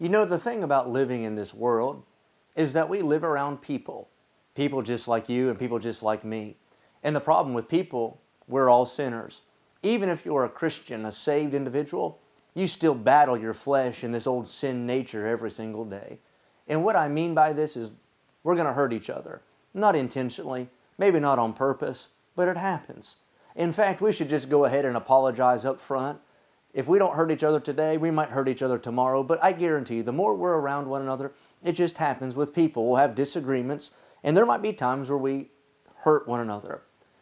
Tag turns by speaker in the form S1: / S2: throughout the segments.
S1: You know, the thing about living in this world is that we live around people. People just like you and people just like me. And the problem with people, we're all sinners. Even if you're a Christian, a saved individual, you still battle your flesh and this old sin nature every single day. And what I mean by this is we're going to hurt each other. Not intentionally, maybe not on purpose, but it happens. In fact, we should just go ahead and apologize up front. If we don't hurt each other today, we might hurt each other tomorrow, but I guarantee you, the more we're around one another, it just happens with people. We'll have disagreements, and there might be times where we hurt one another.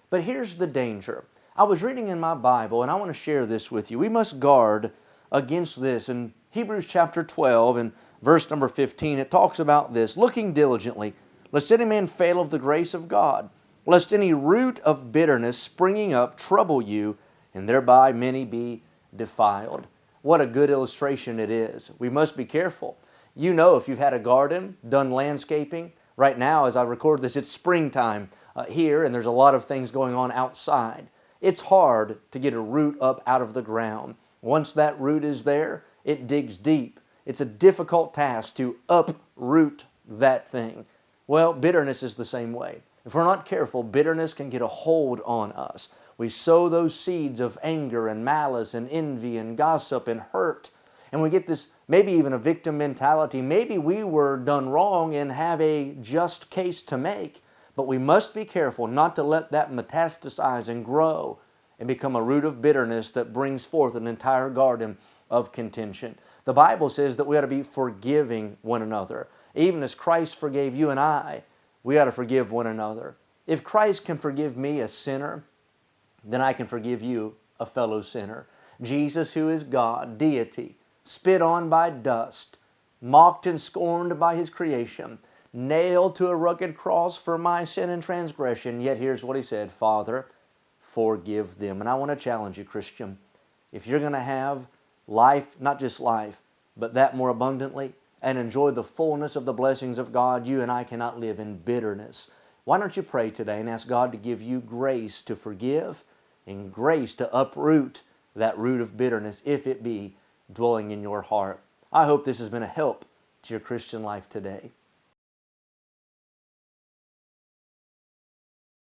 S1: But here's the danger. I was reading in my Bible, and I want to share this with you. We must guard against this. In Hebrews chapter 12 and verse number 15, it talks about this, looking diligently, lest any man fail of the grace of God, lest any root of bitterness springing up trouble you, and thereby many be defiled. What a good illustration it is. We must be careful. You know, if you've had a garden, done landscaping, right now as I record this, it's springtime here, and there's a lot of things going on outside. It's hard to get a root up out of the ground. Once that root is there, it digs deep. It's a difficult task to uproot that thing. Well, bitterness is the same way. If we're not careful, bitterness can get a hold on us. We sow those seeds of anger and malice and envy and gossip and hurt. And we get this, maybe even a victim mentality. Maybe we were done wrong and have a just case to make. But we must be careful not to let that metastasize and grow and become a root of bitterness that brings forth an entire garden of contention. The Bible says that we ought to be forgiving one another. Even as Christ forgave you and I, we ought to forgive one another. If Christ can forgive me, a sinner, then I can forgive you, a fellow sinner. Jesus, who is God, deity, spit on by dust, mocked and scorned by His creation, nailed to a rugged cross for my sin and transgression, yet here's what He said, Father, forgive them. And I want to challenge you, Christian, if you're going to have life, not just life, but that more abundantly, and enjoy the fullness of the blessings of God, you and I cannot live in bitterness. Why don't you pray today and ask God to give you grace to forgive and grace to uproot that root of bitterness, if it be dwelling in your heart. I hope this has been a help to your Christian life today.